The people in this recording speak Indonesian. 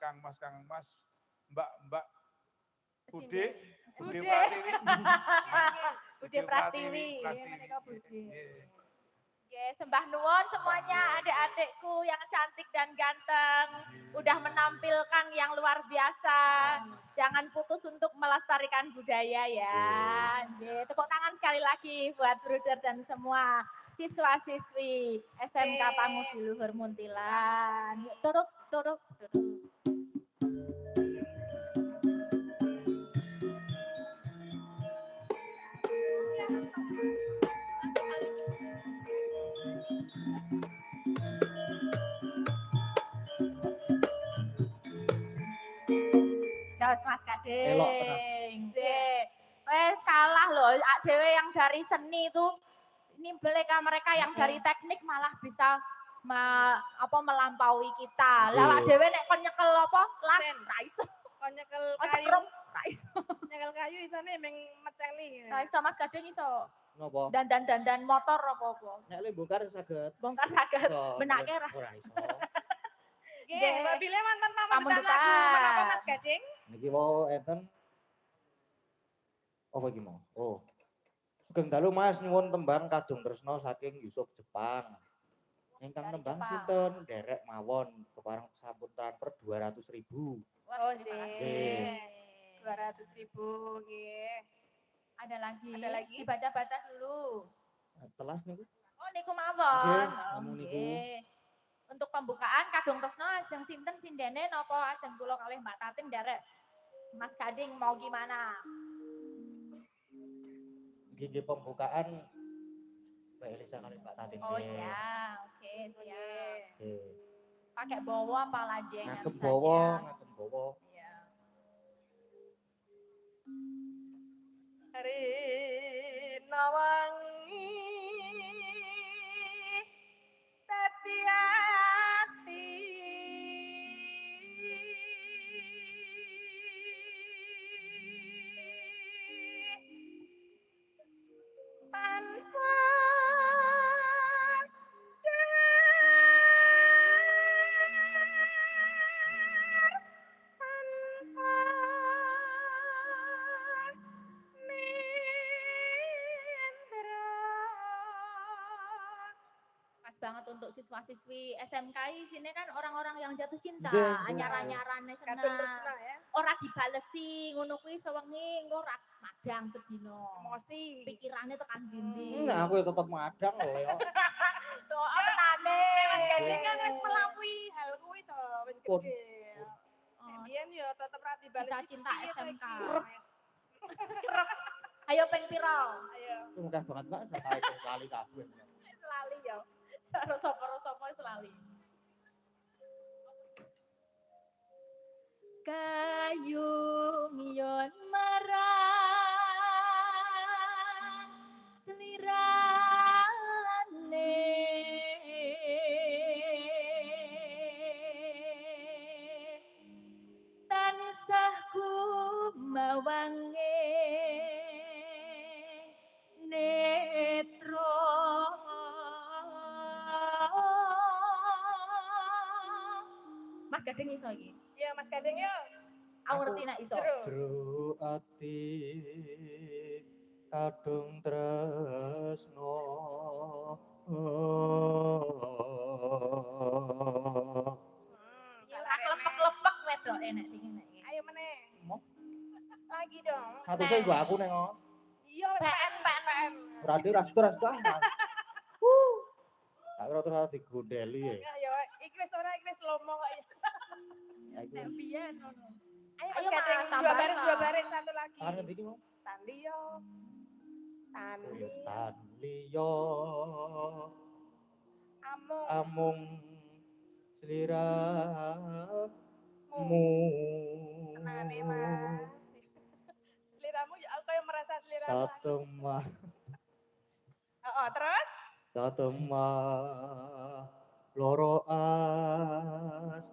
Kang Mas, Mbak Bude, Bude. Pratiwi. Bude Prastiwi. Menika Bude. Oke, sembah nuwun semuanya adik-adikku yang cantik dan ganteng. Udah menampilkan yang luar biasa. Jangan putus untuk melestarikan budaya ya. Tepuk tangan sekali lagi buat Bruder dan semua siswa-siswi SMK Pangudi Luhur Muntilan. Yuk, turut. Jos Mas Kading. Kalah loh, dewe yang dari seni itu. Ini mereka yang dari teknik malah bisa melampaui kita. Lah dewe nek kon nyekel apa? Las ra iso. Kon nyekel kayu. Ra iso. Nyekel kayu isone meng meceli. Ra iso Mas Kading iso. Napa? Dan motor apa-apa. Nek le bongkar saged. Bongkar saged. Benake ra. Ora iso. Nggih, Mbak Bile wonten pamundutan lagu menapa Mas Gading? Niki mau enten apa iki mau? Oh. Sugeng dalu Mas nyuwun tembang Kadung Tresna saking Yusuf Jepang. Ingkang nembang sinten? Derek mawon kepareng sampun transfer 200.000. Oh, nggih. 200.000 nggih. Ada lagi. Dibaca-baca dulu. Telas niku. Oh, niku mawon. Nggih. Untuk pembukaan Kadung Tresna ajeng sinten sindene napa ajeng kula kalih Mbak Tatin derek Mas Gading mau gimana? Gigi pembukaan Mbak Elisa kali Mbak Tatin. Oh iya, oke, siap. Oke. Pakai bawa apa lajengan Ngagem saja. bawa. Iya. Hari nawangi tati ati tanpa Pas banget untuk siswa-siswi SMK sini kan orang-orang yang jatuh cinta, Nggih. anyar-anyarane Kadung seneng. Tresna ya. Ora dibalesi ngono kuwi sewengi engko ora madang sedina. Emosi. Pikirane tekan dindi. Nah, aku ya tetep madang lho ya. Doa tenane. Mas Gading kan wis melampaui hal kuwi to, wis Pun. gede. Biyen yo tetep ra dibalesi. Cita-cita piye to SMK. iki? Ayo ping piro? Ayo. Mudah banget Mbak, saya lali kabeh. Selali ya. Sapa-sapa selali. Kayung yon marang selirane tansah kumawange netro Mas Gading iso iki. Iya Mas Gading yo. Aku ngerti nek iso. Jero ati Kadung Tresna. Ya ora klepek-klepek wedok enek iki nek. Ayo meneh. Mo. Lagi dong. Satu saya gua aku neng. Iya, PN. Berarti rastu. Tak kira terus harus digondeli ya. Ya, iki wis lomo kok ya. Ya iku. Nek biyen ngono. Ayo Ayo, Mas Gading, Mas, dua tambah. baris satu lagi. Kan ngendi iki mau? Tandi yo. Tandi. Tanliyo Amung. amung sliramu. Tenane Mas. Seliramu ya aku yang merasa seliramu. Satu mah. Terus? Satu mah loro as